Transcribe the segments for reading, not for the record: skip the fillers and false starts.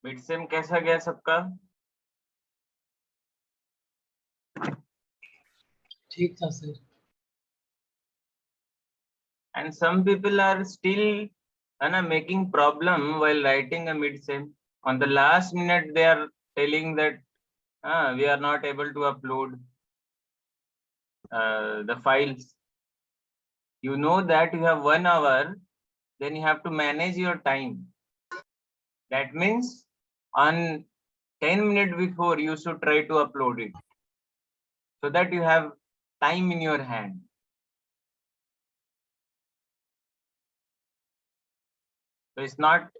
Mid sem कैसा गया सबका? ठीक था sir. And some people are still making problem while writing a mid sem. On the last minute they are telling that we are not able to upload the files. You know that you have 1 hour, then you have to manage your time. That means on 10 minutes before you should try to upload it, so that you have time in your hand. So it's not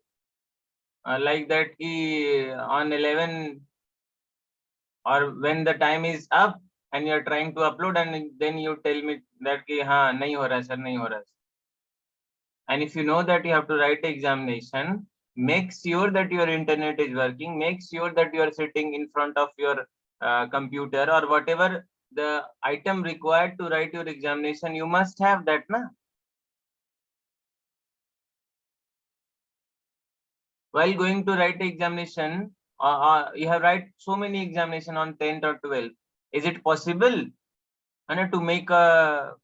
like that on 11 or when the time is up and you're trying to upload and then you tell me that nahi ho raha sir, nahi ho raha. And if you know that you have to write examination, make sure that your internet is working, make sure that you are sitting in front of your computer or whatever the item required to write your examination, you must have that, na? While going to write examination, you have write so many examination on 10th or 12th. Is it possible to make a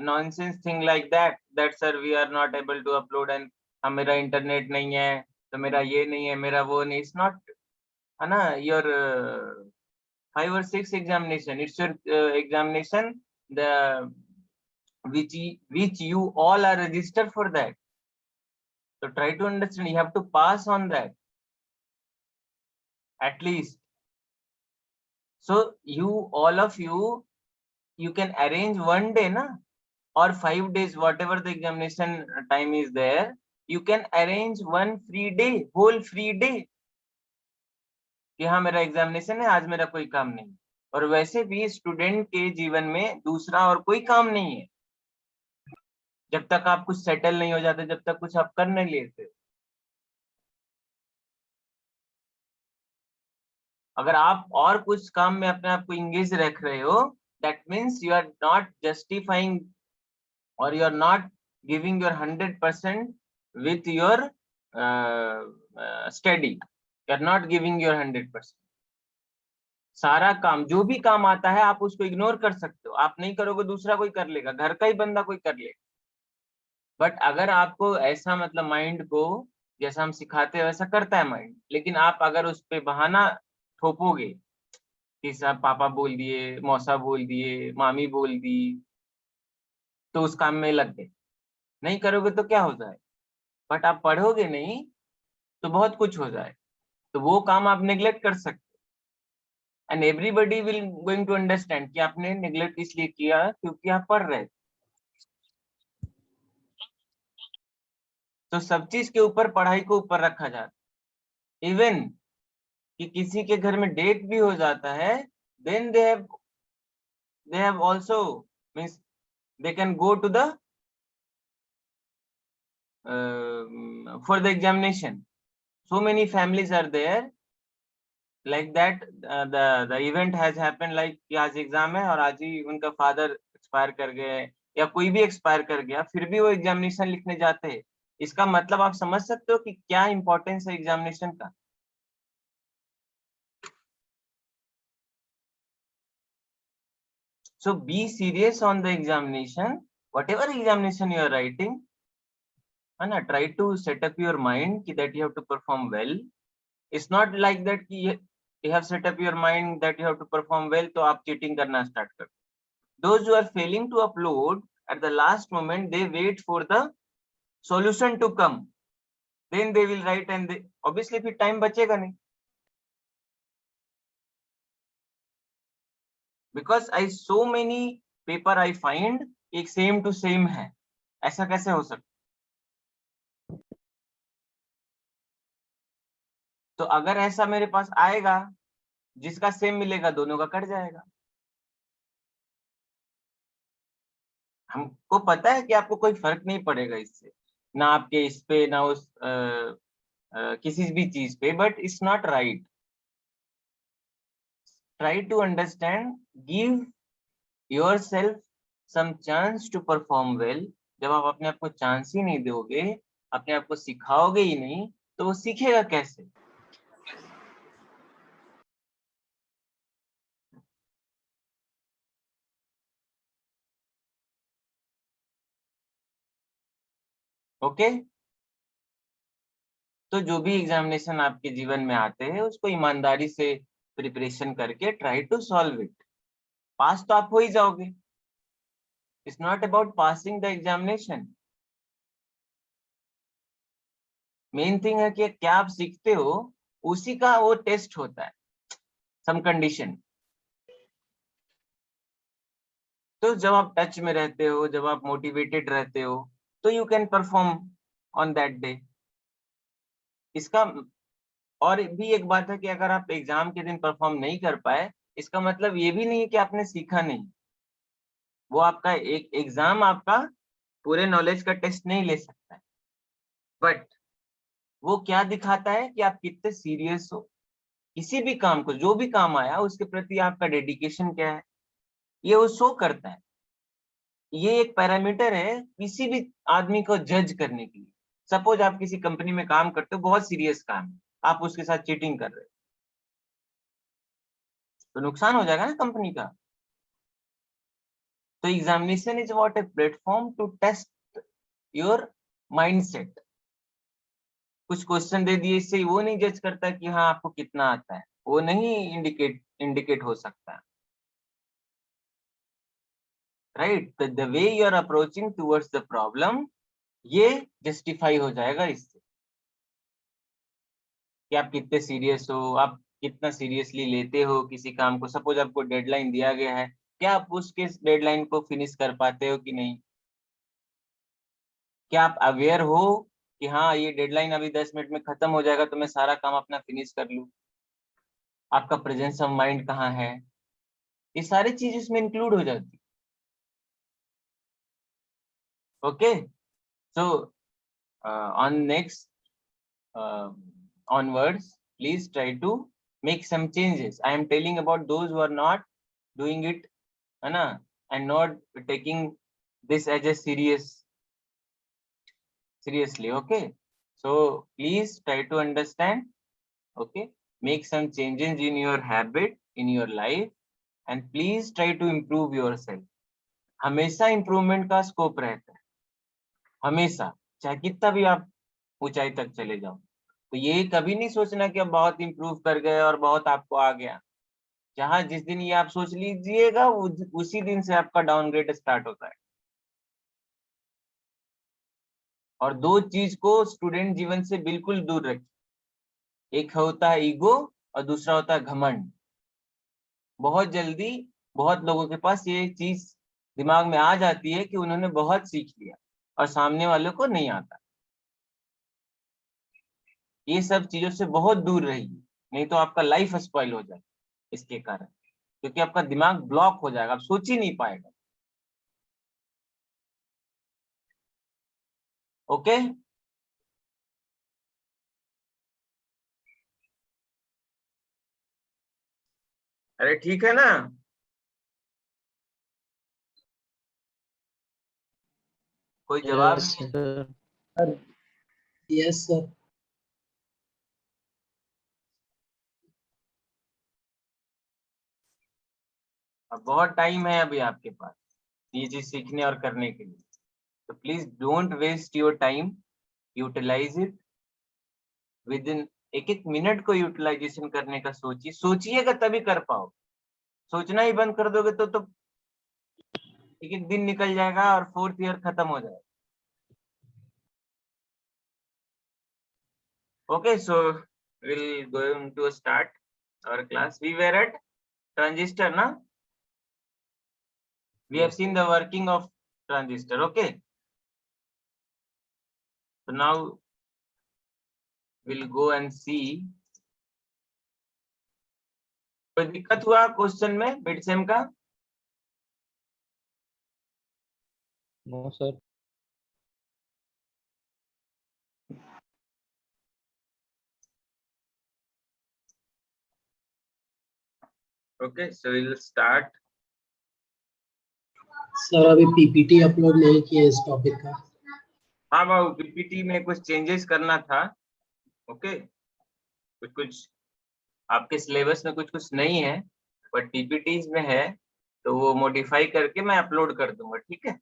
nonsense thing like that sir we are not able to upload and मेरा internet नहीं है तो मेरा ये नहीं है मेरा वो नहीं? It's not है ना your 5 or 6 examination. It's your examination the which you all are registered for that. So try to understand, you have to pass on that at least. So you all of you can arrange one day na or 5 days, whatever the examination time is there, you can arrange one free day, whole free day कि हाँ मेरा examination है, आज मेरा कोई काम नहीं. और वैसे भी स्टूडेंट के जीवन में दूसरा और कोई काम नहीं है जब तक आप कुछ सेटल नहीं हो जाते, जब तक कुछ आप कर नहीं लेते. अगर आप और कुछ काम में अपने आप को इंगेज रख रहे हो, that means you are not justifying or you are not giving your 100% with your study. You are not giving your 100%. सारा काम जो भी काम आता है आप उसको इग्नोर कर सकते हो, आप नहीं करोगे दूसरा कोई कर लेगा, घर का ही बंदा कोई कर लेगा. बट अगर आपको ऐसा मतलब माइंड को जैसा हम सिखाते हैं वैसा करता है माइंड, लेकिन आप अगर उस पे बहाना थोपोगे कि सब पापा बोल दिए, मौसा बोल दिए, मामी बोल दी, तो उस काम में लग गए, नहीं करोगे तो क्या हो जाए. बट आप पढ़ोगे नहीं तो बहुत कुछ हो जाए, तो वो काम आप नेग्लेक्ट कर सकते. And everybody will going to understand कि आपने नेग्लेक्ट इसलिए किया क्योंकि आप पढ़ रहे थे. तो सब चीज के ऊपर पढ़ाई को ऊपर रखा जाता है. इवन कि किसी के घर में डेट भी हो जाता है, then they have also means they can go to the for the examination. So many families are there like that. The event has happened like कि आज एग्जाम है और आज ही उनका फादर एक्सपायर कर गए या कोई भी एक्सपायर कर गया, फिर भी वो एग्जामिनेशन लिखने जाते हैं. इसका मतलब आप समझ सकते हो कि क्या इंपॉर्टेंस है एग्जामिनेशन का. So be serious on the examination, whatever examination you are writing, and try to set up your mind that you have to perform well. It's not like that you have set up your mind that you have to perform well, तो आप cheating करना start कर. Those who are failing to upload at the last moment, they wait for the solution to come. Then they will write, and they, obviously फिर time बचेगा नहीं. Because I so many paper I find एक same to same है. ऐसा कैसे हो सकता? तो अगर ऐसा मेरे पास आएगा, जिसका सेम मिलेगा दोनों का कट जाएगा. हमको पता है कि आपको कोई फर्क नहीं पड़ेगा इससे, ना आपके इस पे ना उस किसी भी चीज पे, but it's not right. Try to understand, give yourself some chance to perform well. जब आप अपने आप को चांस ही नहीं दोगे, अपने आप को सिखाओगे ही नहीं, तो वो सीखेगा कैसे? ओके. तो जो भी एग्जामिनेशन आपके जीवन में आते हैं, उसको ईमानदारी से प्रिपरेशन करके ट्राई टू सॉल्व इट. पास तो आप हो ही जाओगे. It's not about passing the examination. Main thing है कि क्या आप सीखते हो, उसी का वो टेस्ट होता है, सम कंडीशन. तो जब आप टच में रहते हो, जब आप मोटिवेटेड रहते हो, तो you can perform on that day. इसका और भी एक बात है कि अगर आप एग्जाम के दिन परफॉर्म नहीं कर पाए, इसका मतलब ये भी नहीं है कि आपने सीखा नहीं. वो आपका एक एग्जाम आपका पूरे नॉलेज का टेस्ट नहीं ले सकता है, बट वो क्या दिखाता है कि आप कितने सीरियस हो. किसी भी काम को, जो भी काम आया उसके प्रति आपका डेडिकेशन क्या है, ये वो शो करता है. ये एक पैरामीटर है किसी भी आदमी को जज करने के लिए. सपोज आप किसी कंपनी में काम करते हो, बहुत सीरियस काम है, आप उसके साथ चीटिंग कर रहे हो, तो नुकसान हो जाएगा ना कंपनी का. तो examination is what a platform to test your mindset. कुछ क्वेश्चन दे दिए, इससे वो नहीं जज करता कि हाँ आपको कितना आता है, वो नहीं इंडिकेट हो सकता. Right. The way you are approaching towards the problem, ये जस्टिफाई हो जाएगा इससे कि आप कितने सीरियस हो, आप कितना सीरियसली लेते हो किसी काम को. सपोज आपको डेडलाइन दिया गया है, क्या आप उसके डेडलाइन को फिनिश कर पाते हो कि नहीं? क्या आप अवेयर हो कि हाँ ये डेडलाइन अभी 10 मिनट में खत्म हो जाएगा, तो मैं सारा काम अपना फिनिश कर लूं? आपका प्रेजेंस ऑफ माइंड कहाँ है? ये सारी चीज इसमें इंक्लूड हो जाती. Okay. So on next onwards, please try to make some changes. I am telling about those who are not doing it, है ना, and not taking this as a seriously. Okay, so please try to understand. Okay, make some changes in your habit, in your life, and please try to improve yourself. हमेशा improvement का scope रहता है, हमेशा, चाहे कितना भी आप ऊंचाई तक चले जाओ. तो ये कभी नहीं सोचना कि अब बहुत इम्प्रूव कर गए और बहुत आपको आ गया. जहां जिस दिन ये आप सोच लीजिएगा, उसी दिन से आपका डाउनग्रेड स्टार्ट होता है. और दो चीज को स्टूडेंट जीवन से बिल्कुल दूर रखिए. एक होता है ईगो, और दूसरा होता है घमंड. बहुत जल्दी बहुत लोगों के पास ये चीज दिमाग में आ जाती है कि उन्होंने बहुत सीख लिया और सामने वालों को नहीं आता. ये सब चीजों से बहुत दूर रहिए, नहीं तो आपका लाइफ स्पॉइल हो जाएगा इसके कारण, क्योंकि आपका दिमाग ब्लॉक हो जाएगा, आप सोच ही नहीं पाएगा. ओके. अरे ठीक है ना. कोई जवाब यस नहीं? सर. Yes sir. अब बहुत टाइम है अभी आपके पास ये चीज सीखने और करने के लिए, तो please don't waste your time, utilize it within. एक एक मिनट को यूटिलाइजेशन करने का सोचिएगा तभी कर पाओ। सोचना ही बंद कर दोगे तो एक एक दिन निकल जाएगा और 4th ईयर खत्म हो जाएगा। Okay, so we'll going to start our class. We were at transistor, na? We have seen the working of transistor. Okay. So now we'll go and see. कोई दिक्कत हुआ क्वेश्चन में मिड सेम का? No sir. Okay, so we'll start. Sir अभी PPT upload नहीं किए इस topic का। हाँ बाबू, पीपीटी में कुछ चेंजेस करना था। ओके, कुछ आपके सिलेबस में कुछ नहीं है, बट पीपीटी में है, तो वो मॉडिफाई करके मैं अपलोड कर दूंगा। ठीक है,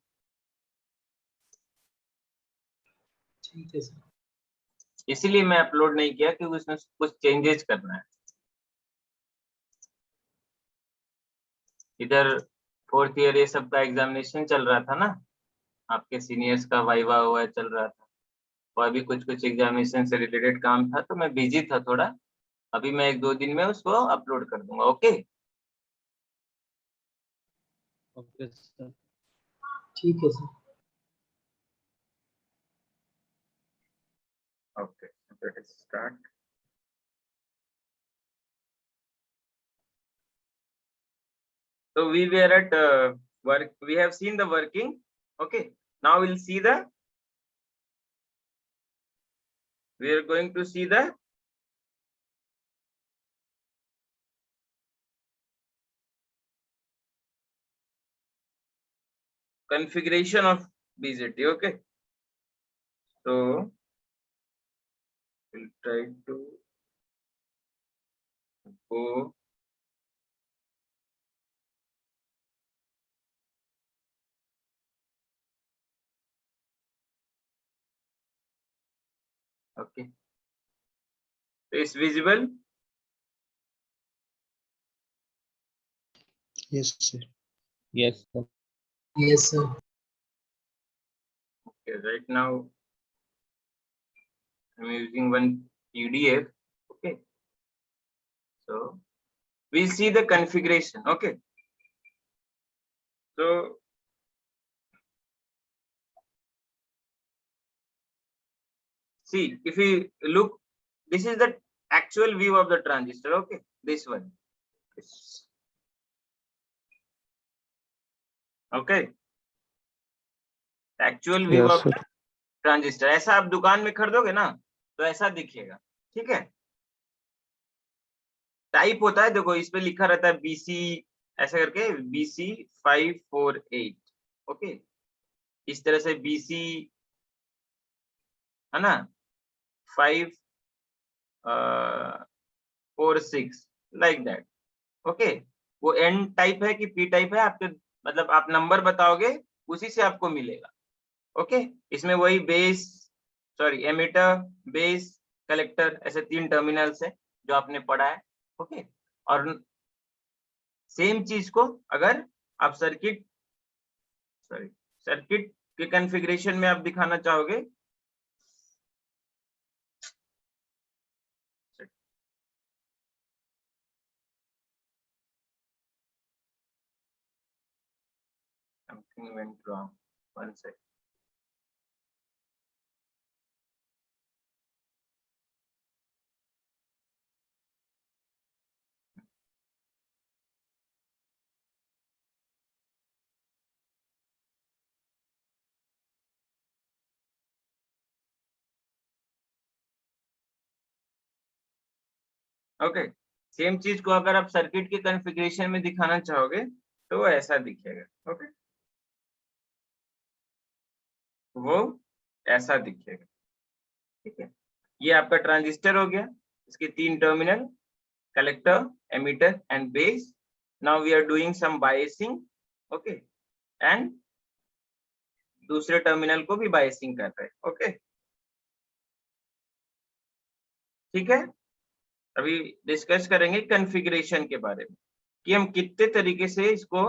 ठीक है सर। इसीलिए मैं अपलोड नहीं किया क्योंकि उसमें कुछ चेंजेस करना है। इधर 4th ईयर ये सब का एग्जामिनेशन चल रहा था ना, आपके सीनियर्स का वाइवा हुआ चल रहा था, और अभी कुछ एग्जामिनेशन से रिलेटेड काम था, तो मैं बिजी था थोड़ा। अभी मैं 1-2 दिन में उसको अपलोड कर दूंगा। ओके ओके सर, ठीक है sir. Okay, let's start. So we were at work. We have seen the working. Okay, now we'll see the. We are going to see the configuration of BJT. Okay, so we'll try to go. Okay, so it's visible. Yes sir. Yes, sir. Yes sir. Okay, right now I'm using one PDF. Okay, so we'll see the configuration. Okay, so see, if we look, this is the actual view of the transistor. Okay, this one. Okay, actual view Yes, of sir. the transistor. ऐसा आप दुकान में खरीदोगे ना तो ऐसा दिखेगा। ठीक है, टाइप होता है, देखो इस पे लिखा रहता है BC ऐसा करके, BC 548। ओके, इस तरह से BC है ना 546 लाइक दैट। ओके, वो N टाइप है कि P टाइप है, आपके मतलब आप नंबर बताओगे उसी से आपको मिलेगा। ओके, इसमें वही base, sorry emitter, base, collector, ऐसे 3 टर्मिनल्स है जो आपने पढ़ा है। ओके, और सेम चीज को अगर आप सर्किट के कॉन्फ़िगरेशन में आप दिखाना चाहोगे, something went wrong, one second. Okay, same चीज को अगर आप सर्किट के कॉन्फ़िगरेशन में दिखाना चाहोगे तो वो ऐसा दिखेगा। ओके, वो ऐसा दिखेगा। ठीक है, ये आपका ट्रांजिस्टर हो गया, इसके 3 terminal, collector, emitter and base. Now we are doing some biasing, okay, and दूसरे टर्मिनल को भी बायसिंग कर रहे हैं, ओके, ठीक है। अभी डिस्कस करेंगे कॉन्फ़िगरेशन के बारे में कि हम कितने तरीके से इसको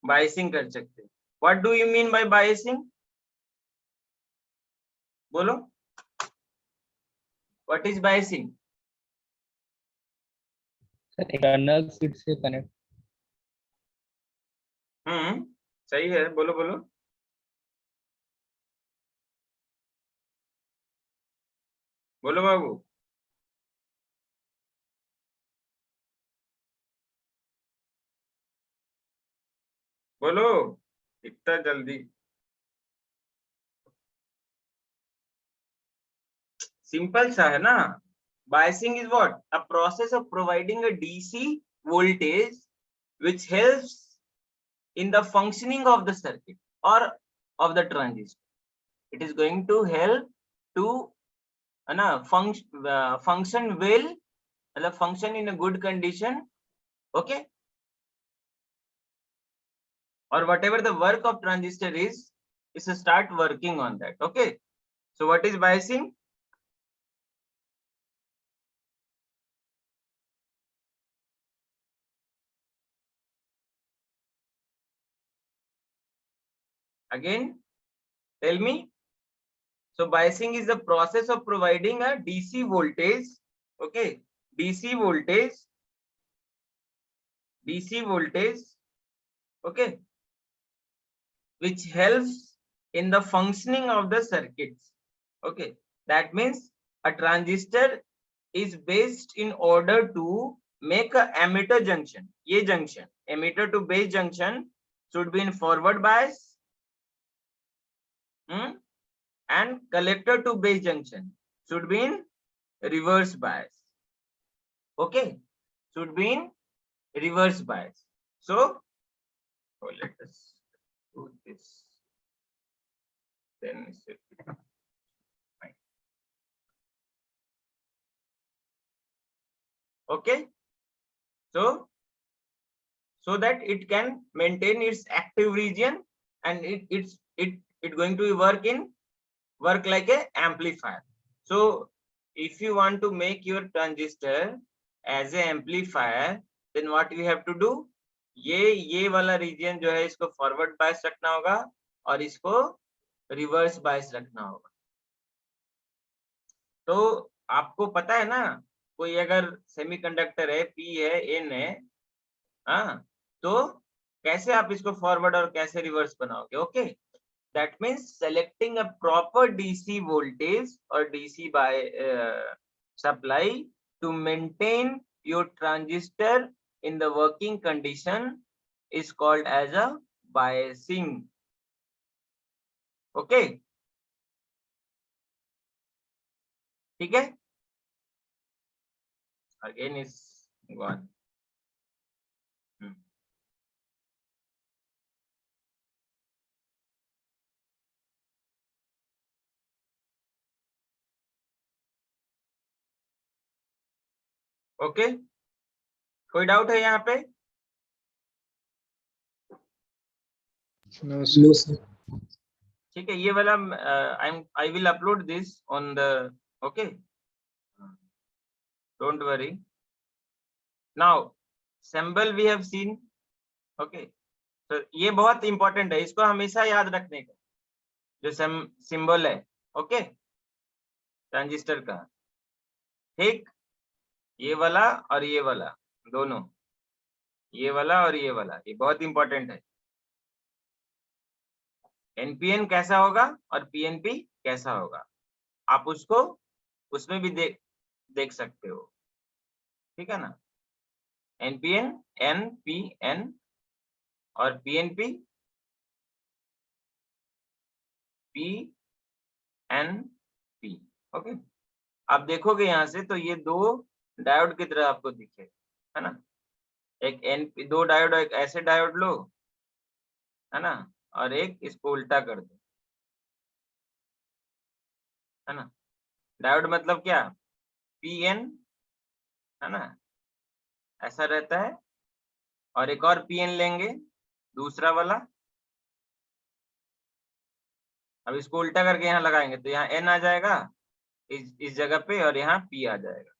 बायसिंग कर सकते हैं। What do you mean by biasing, बोलो, what is biasing? Sir external feed से कनेक्ट। सही है, बोलो बोलो। बोलो बाबू, बोलो, इतना जल्दी। सिंपल सा है ना। Biasing is what? A process of providing a DC voltage which helps in the functioning of the circuit or of the transistor. It is going to help to function well, मतलब function in a good condition, okay, or whatever the work of transistor is to start working on that, okay. So what is biasing? Again, tell me. So biasing is the process of providing a DC voltage, okay, DC voltage, okay, which helps in the functioning of the circuits, okay. That means a transistor is based in order to make a emitter junction, ye junction, emitter to base junction should be in forward bias, and collector to base junction should be in reverse bias, okay, should be in reverse bias. So let us do this, then okay. So that it can maintain its active region, and it going to work like a amplifier. So if you want to make your transistor as a amplifier, then what we have to do, ये वाला reason जो है इसको forward bias रखना होगा और इसको reverse bias रखना होगा। तो आपको पता है ना, कोई अगर सेमीकंडक्टर है, पी है, एन है, हाँ, तो कैसे आप इसको फॉरवर्ड और कैसे रिवर्स बनाओगे, okay. That means selecting a proper DC voltage or DC supply to maintain your transistor in the working condition is called as a biasing, okay, ठीक है। Again is gone. ओके, कोई doubt है यहाँ पे? No sir. ठीक है, ये वाला I will upload this on the, okay, don't worry. Now symbol we have seen, okay, तो ये बहुत इंपॉर्टेंट है, इसको हमेशा याद रखने का, जो सिंबल है, ओके, ट्रांजिस्टर का, ठीक, ये वाला और ये वाला दोनों, ये वाला और ये वाला, ये बहुत इंपॉर्टेंट है। एनपीएन कैसा होगा और पीएनपी कैसा होगा, आप उसको उसमें भी देख सकते हो, ठीक है ना। एनपीएन, एनपीएन और पीएनपी, पीएनपी, ओके। आप देखोगे यहाँ से तो ये दो डायोड की तरह आपको दिखे, है ना। एक एनपी, दो डायोड, एक ऐसे डायोड लो, है ना, और एक इसको उल्टा कर दो, है ना। डायोड मतलब क्या, पीएन, है ना, ऐसा रहता है, और एक और पीएन लेंगे दूसरा वाला। अब इसको उल्टा करके यहाँ लगाएंगे तो यहाँ एन आ जाएगा इस जगह पे, और यहाँ पी आ जाएगा,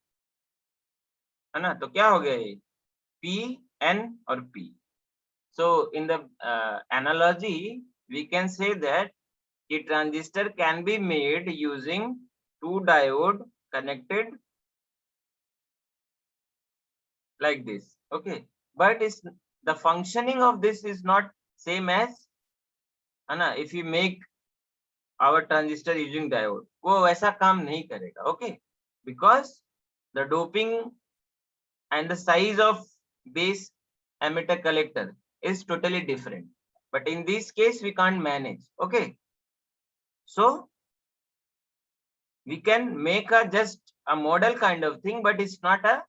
है ना। तो क्या हो गया ये पी एन और P. So in the analogy we can say that कि transistor can be made using two diode connected like this, okay, but is the functioning of this is not same as, है ना, if you make our transistor using diode, वो वैसा काम नहीं करेगा, okay, because the doping and the size of base emitter collector is totally different, but in this case we can't manage, okay. So we can make a just a model kind of thing, but it's not a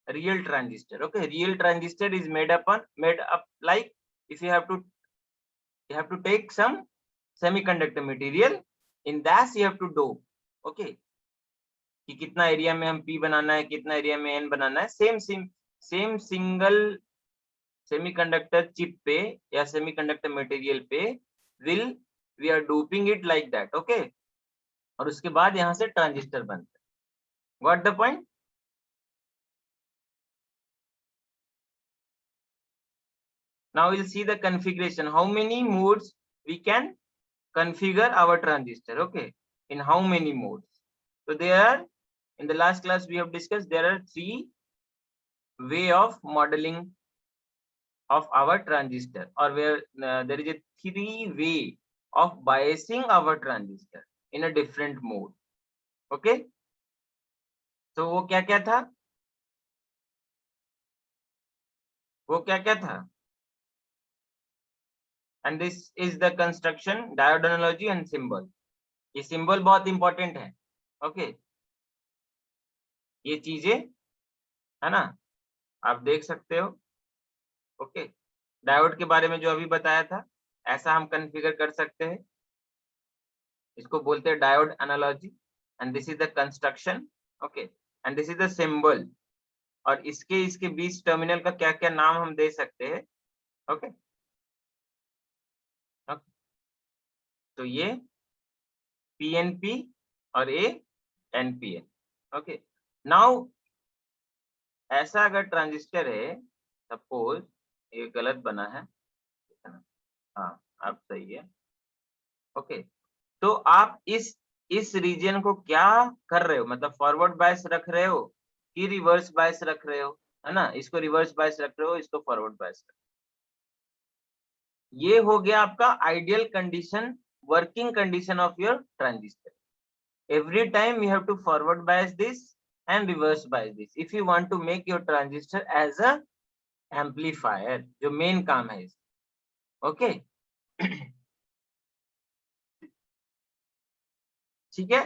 real transistor, okay. Real transistor is made up like if you have to take some semiconductor material, in that you have to dope, okay, कि कितना area में हम P बनाना है, कितना area में N बनाना है, same single semiconductor chip पे या सेमीकंडक्टर मटेरियल पे we are doping it like that, okay, और उसके बाद यहाँ से ट्रांजिस्टर बनता है। Got the point? Now we'll see the configuration, how many modes we can configure our transistor, okay, in how many modes. So there, in the last class we have discussed, there are 3 way of modeling of our transistor, or where there is a 3 way of biasing our transistor in a different mode, okay. So वो क्या क्या था, वो क्या क्या था, and this is the construction, diode analogy and symbol. ये symbol बहुत important है, okay, ये चीजें, है ना, आप देख सकते हो, ओके। डायोड के बारे में जो अभी बताया था, ऐसा हम कॉन्फ़िगर कर सकते हैं, इसको बोलते हैं diode analogy, and this is the construction, okay, and this is the symbol, और इसके बीच टर्मिनल का क्या क्या नाम हम दे सकते हैं, ओके। तो ये पीएनपी और ये एनपीएन, ओके। नाउ ऐसा अगर ट्रांजिस्टर है, सपोज ये गलत बना है, हाँ अब सही है, ओके। तो आप इस रीजन को क्या कर रहे हो, मतलब फॉरवर्ड बायस रख रहे हो कि रिवर्स बायस रख रहे हो, है ना, इसको रिवर्स बायस रख रहे हो, इसको फॉरवर्ड बायस रख रहे हो। ये हो गया आपका ideal condition, working condition of your transistor. Every time you have to forward bias this and reverse bias this if you want to make your transistor as a amplifier, जो main काम है इसका, ओके। ठीक है,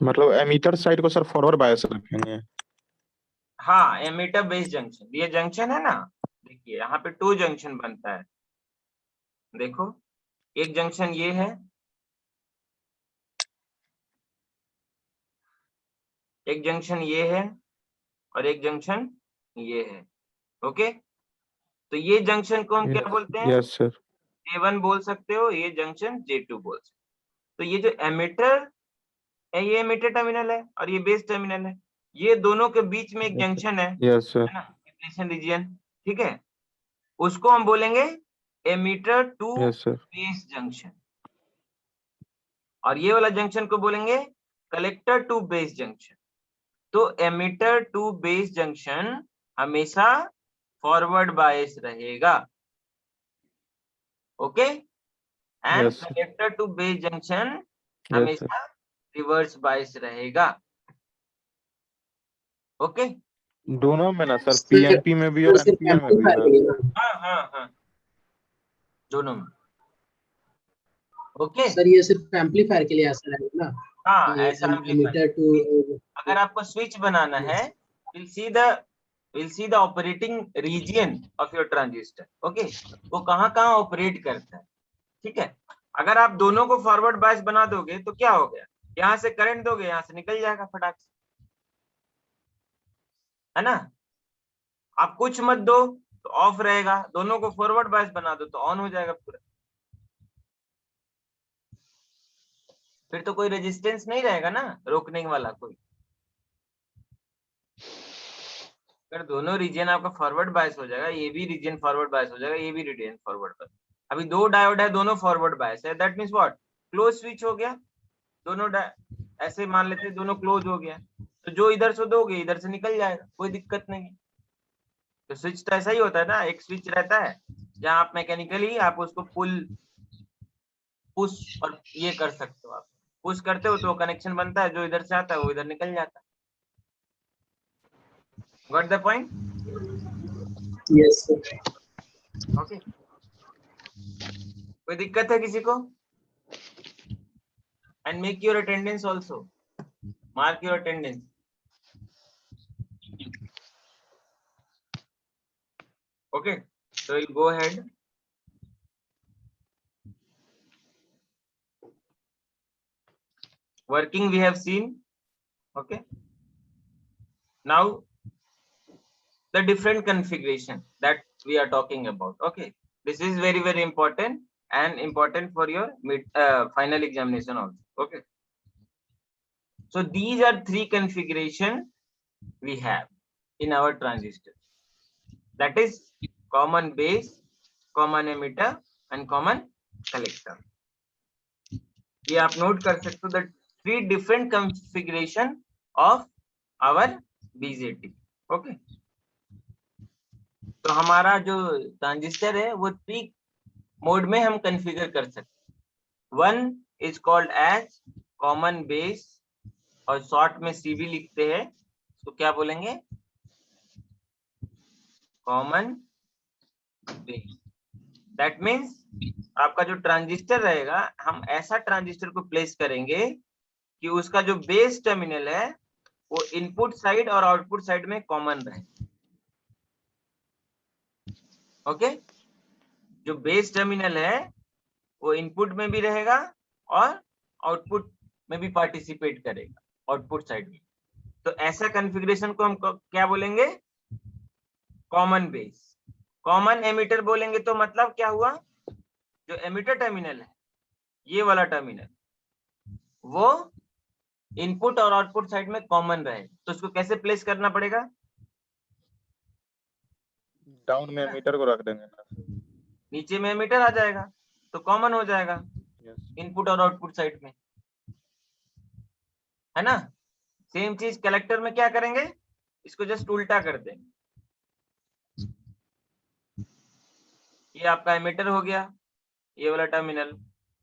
मतलब ammeter side को sir forward bias रखेंगे। हाँ, एमीटर बेस जंक्शन, ये जंक्शन है ना, देखिए यहाँ पे 2 जंक्शन बनता है, देखो एक जंक्शन ये है, एक जंक्शन ये है, और एक जंक्शन ये है, ओके। तो ये जंक्शन को हम क्या बोलते हैं? Yes sir. J1 बोल सकते हो, ये जंक्शन J2 बोल सकते हो। तो ये जो एमीटर है, ये एमीटर टर्मिनल है और ये बेस टर्मिनल है, ये दोनों के बीच में एक जंक्शन है, यस सर। है ना, डिप्लेशन रीजन, ठीक है, उसको हम बोलेंगे emitter to yes sir. Base junction, और ये वाला जंक्शन को बोलेंगे कलेक्टर टू बेस जंक्शन। तो एमीटर टू बेस जंक्शन हमेशा फॉरवर्ड बायस रहेगा, okay, and Yes, sir. Collector to base junction Yes, sir. हमेशा रिवर्स बायस रहेगा, ओके। दोनों में ना सर, पीएनपी में भी और एनपीएन में भी ना। हाँ हाँ हाँ, दोनों में, ओके। सर ये सिर्फ एम्पलीफायर के लिए ऐसा रहेगा ना? हाँ, ये ऐसा एमीटर टू, अगर आपको स्विच बनाना है, we'll see the operating region of your transistor, okay, वो कहाँ ऑपरेट करता है, ठीक है। अगर आप दोनों को फॉरवर्ड बायस बना दोगे तो क्या हो गया, यहाँ से करंट दोगे, यहाँ से निकल जाएगा फटाक से, है ना। आप कुछ मत दो तो ऑफ रहेगा, दोनों को फॉरवर्ड बायस बना दो तो ऑन हो जाएगा पूरा। फिर तो कोई रेजिस्टेंस नहीं रहेगा ना रोकने वाला कोई। अगर दोनों रीजन आपका फॉरवर्ड बायस हो जाएगा, ये भी रीजन फॉरवर्ड बायस हो जाएगा, ये भी रीजन फॉरवर्ड बायस। अभी दो डायोड है, दोनों फॉरवर्ड बायस है, that means what, close switch हो गया। दोनों ऐसे मान लेते हैं दोनों क्लोज हो गया, तो जो इधर से दोगे इधर से निकल जाएगा, कोई दिक्कत नहीं है। तो स्विच तो ऐसा ही होता है ना, एक स्विच रहता है जहां आप मैकेनिकली आप उसको पुल पुश और ये कर सकते हो। आप पुश करते हो तो कनेक्शन बनता है, जो इधर से आता है वो इधर निकल जाता है। Got the point? Yes, sir. Okay, कोई दिक्कत है किसी को? And make your attendance also, mark your attendance. Okay, so we'll go ahead. Working we have seen. Okay, now the different configuration that we are talking about. Okay, this is very very important and important for your final examination also. Okay, so these are three configuration we have in our transistor, that is common base, common emitter and common collector. ये आप note कर सकते हो, the three different configuration of our BJT. Okay, तो हमारा जो transistor है वो 3 मोड में हम कॉन्फ़िगर कर सकते हैं। One is called as common base, और शॉर्ट में सीबी लिखते हैं, तो क्या बोलेंगे, कॉमन बेस। दैट मीन्स आपका जो ट्रांजिस्टर रहेगा, हम ऐसा ट्रांजिस्टर को प्लेस करेंगे कि उसका जो बेस टर्मिनल है वो इनपुट साइड और आउटपुट साइड में कॉमन रहे। ओके, जो बेस टर्मिनल है वो इनपुट में भी रहेगा और आउटपुट में भी पार्टिसिपेट करेगा, आउटपुट साइड में। तो ऐसा कॉन्फ़िगरेशन को हम क्या बोलेंगे, कॉमन बेस। कॉमन एमिटर बोलेंगे तो मतलब क्या हुआ, जो एमिटर टर्मिनल है ये वाला टर्मिनल वो इनपुट और आउटपुट साइड में कॉमन रहे। तो उसको कैसे प्लेस करना पड़ेगा, डाउन में मीटर को रख देंगे ना, नीचे में एमिटर आ जाएगा तो कॉमन हो जाएगा इनपुट और आउटपुट साइड में, है ना। सेम चीज कलेक्टर में क्या करेंगे, इसको जस्ट उल्टा कर देंगे। ये आपका एमिटर हो गया, ये वाला टर्मिनल,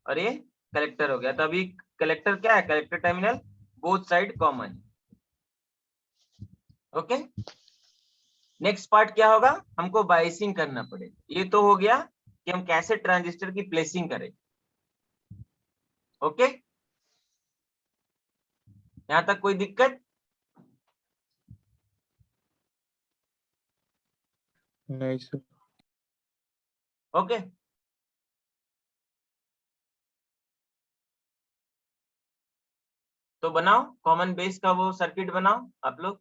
और ये कलेक्टर हो गया। तो अभी कलेक्टर क्या है, collector terminal both side common. Okay, next part क्या होगा, हमको बायसिंग करना पड़ेगा। ये तो हो गया कि हम कैसे ट्रांजिस्टर की प्लेसिंग करें। ओके, यहां तक कोई दिक्कत? नहीं सर। ओके, तो बनाओ कॉमन बेस का वो सर्किट बनाओ आप लोग।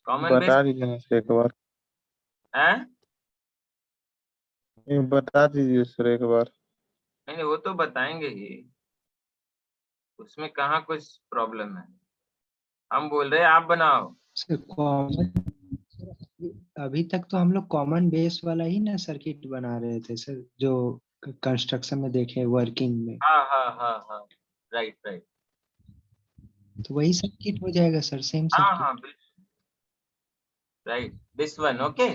कॉमन बेस बता दीजिए ना सर एक बार, है, बता दीजिए सर एक बार। नहीं वो तो बताएंगे ही, उसमें कहाँ कुछ प्रॉब्लम है। हम बोल रहे हैं आप बनाओ। सर कॉमन, अभी तक तो हम लोग कॉमन बेस वाला ही ना सर्किट बना रहे थे सर, जो कंस्ट्रक्शन में देखे वर्किंग में। हाँ हाँ हाँ हाँ, राइट राइट, तो वही सर्किट हो जाएगा सर, सेम हाँ सर्किट। हाँ बिल्कुल, राइट, दिस वन। ओके,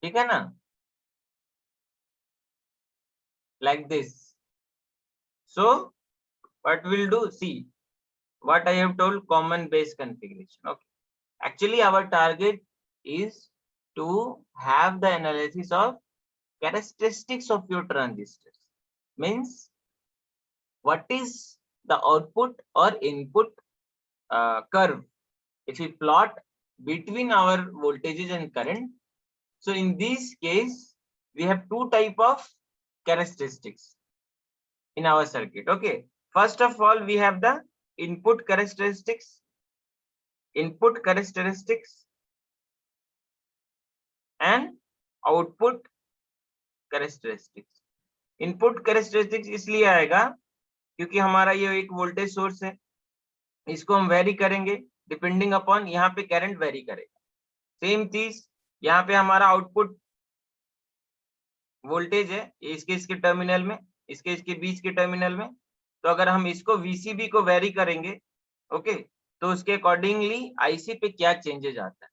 ठीक है ना, like this. So what we'll do, see what I have told, common base configuration. Okay, actually our target is to have the analysis of characteristics of your transistors, means what is the output or input curve. If we plot between our voltages and current. So in this case, we have two type of characteristics in our circuit. Okay, first of all, we have the input characteristics and output characteristics. Input characteristics इसलिए आएगा क्योंकि हमारा ये एक voltage source है, इसको हम very करेंगे डिपेंडिंग अपॉन, यहाँ पे करंट वेरी करेगा। सेम चीज यहाँ पे हमारा आउटपुट वोल्टेज है, इसके टर्मिनल में, इसके बीच के टर्मिनल में। तो अगर हम इसको VCB को वेरी करेंगे, ओके, तो उसके अकॉर्डिंगली IC पे क्या चेंजेस आता है,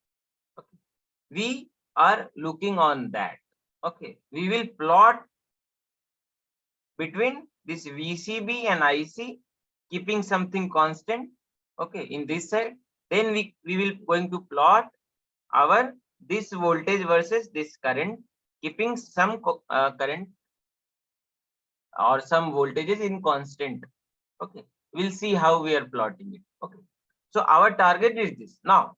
we are looking on that. Okay, we will plot between this VCB and IC, keeping something constant, okay, in this side. Then we will going to plot our this voltage versus this current, keeping some current or some voltages in constant. Okay, we'll see how we are plotting it. Okay, so our target is this. Now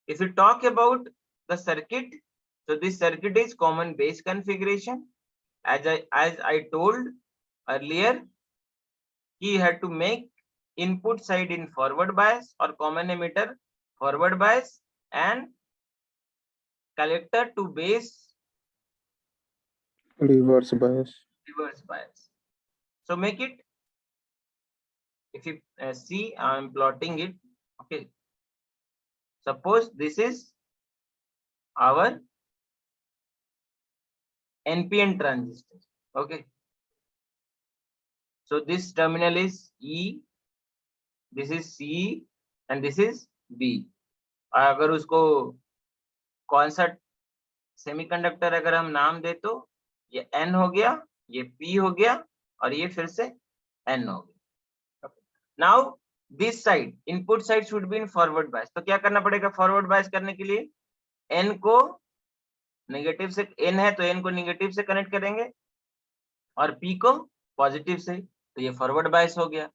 if we talk about the circuit, so this circuit is common base configuration. As I told earlier, he had to make input side in forward bias or common emitter forward bias and collector to base reverse bias. So make it, if you see, I am plotting it. Okay, suppose this is our NPN transistor. Okay, so this terminal is E, this is C and this is B. अगर उसको कौन सा semiconductor अगर हम नाम दे तो ये N हो गया, ये P हो गया और ये फिर से N हो गया। Now this side, input side should be in forward bias. तो क्या करना पड़ेगा फॉरवर्ड बायस करने के लिए, N को नेगेटिव से, N है तो N को नेगेटिव से कनेक्ट करेंगे और P को पॉजिटिव से, तो ये फॉरवर्ड बायस हो गया।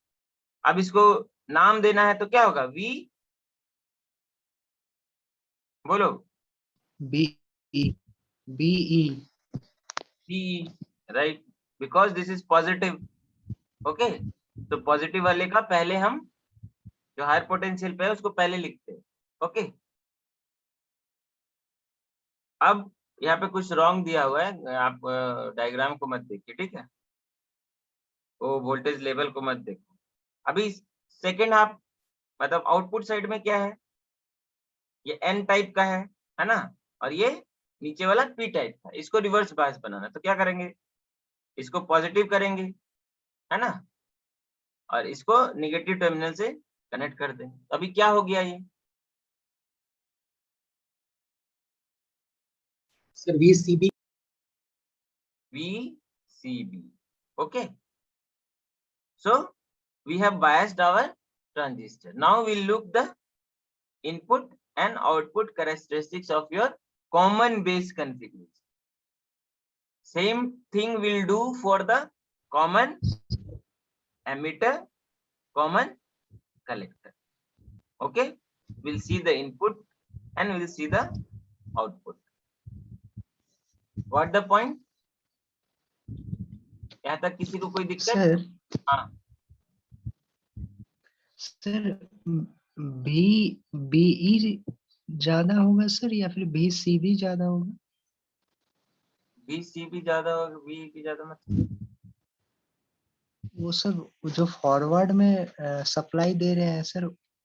अब इसको नाम देना है तो क्या होगा, V, बोलो, BE, right, because this is positive. Okay, तो पॉजिटिव वाले का पहले हम जो हायर पोटेंशियल पे है उसको पहले लिखते हैं। ओके, अब यहाँ पे कुछ रॉन्ग दिया हुआ है, आप डायग्राम को मत देखिए, ठीक है, वो वोल्टेज लेवल को मत देखो। अभी सेकेंड हाफ मतलब आउटपुट साइड में क्या है, ये N टाइप का है ना, और ये नीचे वाला P टाइप का। इसको रिवर्स बायस बनाना, तो क्या करेंगे, इसको पॉजिटिव करेंगे, है ना, और इसको नेगेटिव टर्मिनल से कनेक्ट कर दें। अभी क्या हो गया ये, Sir, VCB. Okay, so we have biased our transistor. Now we'll look the input and output characteristics of your common base configuration. Same thing we'll do for the common emitter, common collector. Okay, we'll see the input and we'll see the output. What the point? यहाँ तक किसी को कोई दिक्कत? Sir, हाँ, sir BE ज्यादा होगा sir या फिर VCB ज्यादा होगा? VCB ज्यादा होगा, VCB ज्यादा मतलब वो सर जो फॉरवर्ड में सप्लाई दे रहे हैं सर,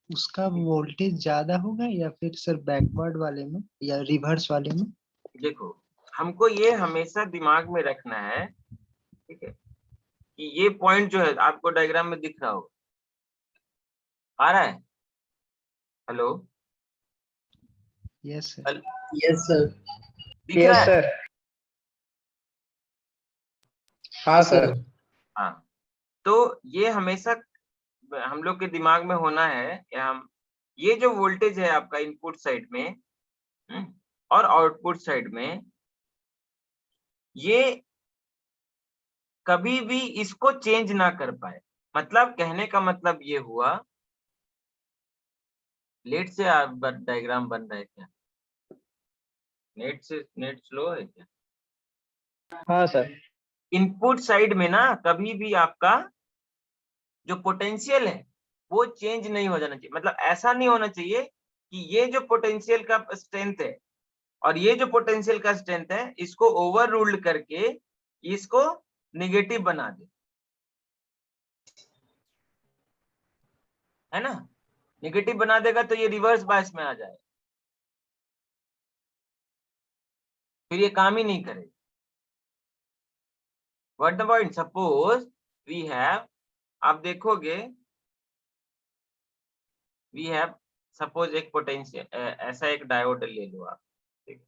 उसका वोल्टेज ज्यादा होगा या फिर सर बैकवर्ड वाले में या रिवर्स वाले में? देखो, हमको ये हमेशा दिमाग में रखना है, ठीक है, कि ये पॉइंट जो है आपको डायग्राम में दिख रहा होगा, आ रहा है? Hello, yes sir. Yes, sir. दिख रहा है? हाँ सर। हाँ, तो ये हमेशा हम लोग के दिमाग में होना है, हम ये जो वोल्टेज है आपका इनपुट साइड में और आउटपुट साइड में, ये कभी भी इसको चेंज ना कर पाए। मतलब कहने का मतलब ये हुआ लेट से डायग्राम बन रहा है क्या? नेट स्लो है क्या? हाँ सर। इनपुट साइड में ना कभी भी आपका जो पोटेंशियल है वो चेंज नहीं हो जाना चाहिए। मतलब ऐसा नहीं होना चाहिए कि ये जो पोटेंशियल का स्ट्रेंथ है और ये जो पोटेंशियल का स्ट्रेंथ है इसको ओवर रूल्ड करके इसको निगेटिव बना दे, है ना। निगेटिव बना देगा तो ये रिवर्स बायस में आ जाए, फिर ये काम ही नहीं करेगा। What the point? Suppose we have, आप देखोगे वी हैव सपोज एक पोटेंशियल ऐसा एक डायोड ले लो आप, ठीक है।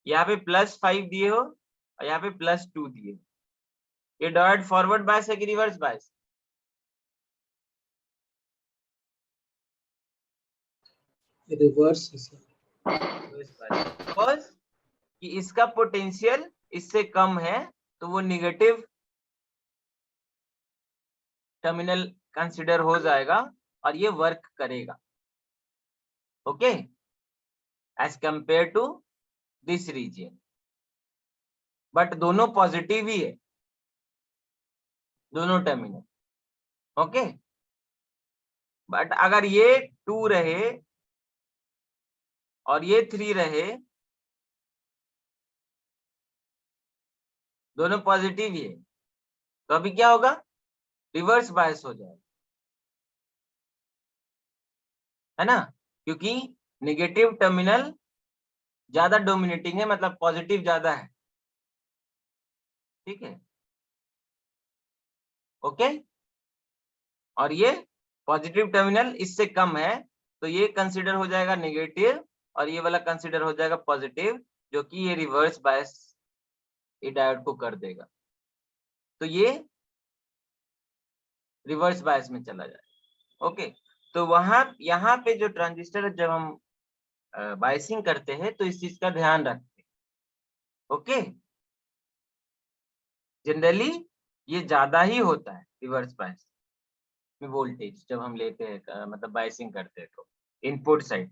यहाँ पे +5 दिए हो और यहाँ पे +2 दिए हो। ये डायोड फॉरवर्ड बायस है कि रिवर्स बायस? रिवर्स है सर। बिकॉज कि इसका पोटेंशियल इससे कम है तो वो निगेटिव टर्मिनल कंसिडर हो जाएगा और ये वर्क करेगा, okay, as compare to this region. But दोनों पॉजिटिव ही है, दोनों टर्मिनल, ओके। बट अगर ये 2 रहे और ये 3 रहे, दोनों पॉजिटिव ही है, तो अभी क्या होगा? रिवर्स बायस हो जाएगा, है ना, क्योंकि नेगेटिव टर्मिनल ज्यादा डोमिनेटिंग है, मतलब पॉजिटिव ज्यादा है, ठीक है, ओके। और ये पॉजिटिव टर्मिनल इससे कम है तो ये कंसीडर हो जाएगा नेगेटिव और ये वाला कंसीडर हो जाएगा पॉजिटिव, जो कि ये रिवर्स बायस ये डायोड को कर देगा, तो ये रिवर्स बायस में चला जाएगा, ओके। तो वहां यहाँ पे जो ट्रांजिस्टर जब हम बायसिंग करते हैं तो इस चीज का ध्यान रखते हैं, ओके। जनरली ये ज्यादा ही होता है रिवर्स बायस में वोल्टेज जब हम लेते हैं, मतलब बायसिंग करते हैं तो input side,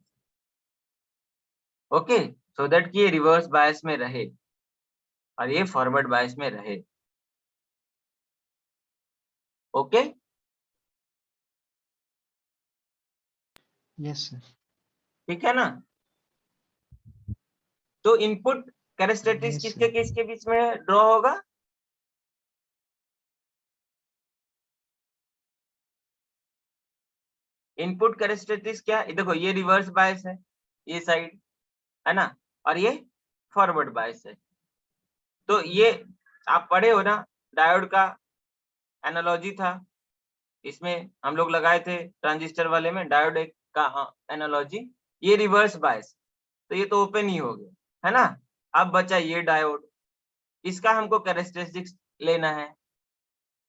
okay, so that कि ये रिवर्स बायस में रहे और ये फॉरवर्ड बायस में रहे, ओके। Yes sir. ठीक है ना। तो इनपुट कैरेक्टरिस्टिक्स यस किसके सर। किसके बीच में ड्रॉ होगा? इनपुट कैरेक्टरिस्टिक्स क्या है? देखो ये रिवर्स बायस है ये साइड, है ना, और ये फॉरवर्ड बायस है। तो ये आप पढ़े हो ना, डायोड का एनालॉजी था, इसमें हम लोग लगाए थे ट्रांजिस्टर वाले में डायोड एक का एनालॉजी। ये रिवर्स बायस, तो ये तो ओपन ही हो गया, है ना। अब बचा ये डायोड, इसका हमको कैरेक्टरिस्टिक्स लेना है,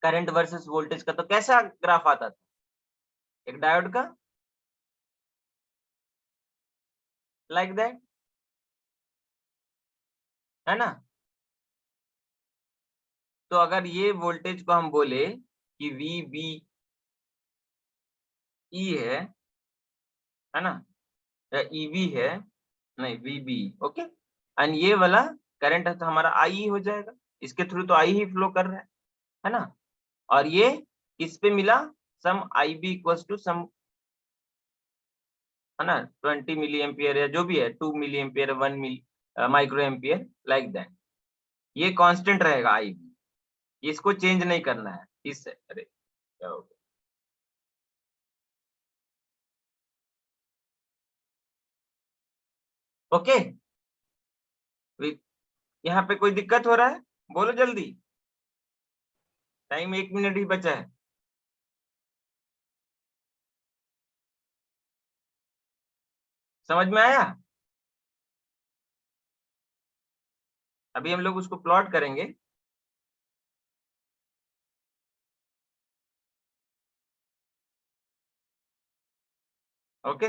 करंट वर्सेस वोल्टेज का। तो कैसा ग्राफ आता था एक डायोड का? लाइक दैट, है ना। तो अगर ये वोल्टेज को हम बोले कि VBE है ना, या EB है, नहीं VBE, ओके, एंड ये वाला करंट है तो हमारा IE हो जाएगा, इसके थ्रू तो I ही फ्लो कर रहा है ना। और ये किस पे मिला? सम IB इक्वल्स टू सम, है ना, 20 मिली एम्पियर या जो भी है, 2 milli ampere, 1 micro ampere, like that. ये कांस्टेंट रहेगा IB, इसको चेंज नहीं करना है। इस अरे क्या हो गया? ओके, यहाँ पे कोई दिक्कत हो रहा है? बोलो जल्दी, टाइम 1 मिनट ही बचा है। समझ में आया? अभी हम लोग उसको प्लॉट करेंगे, ओके।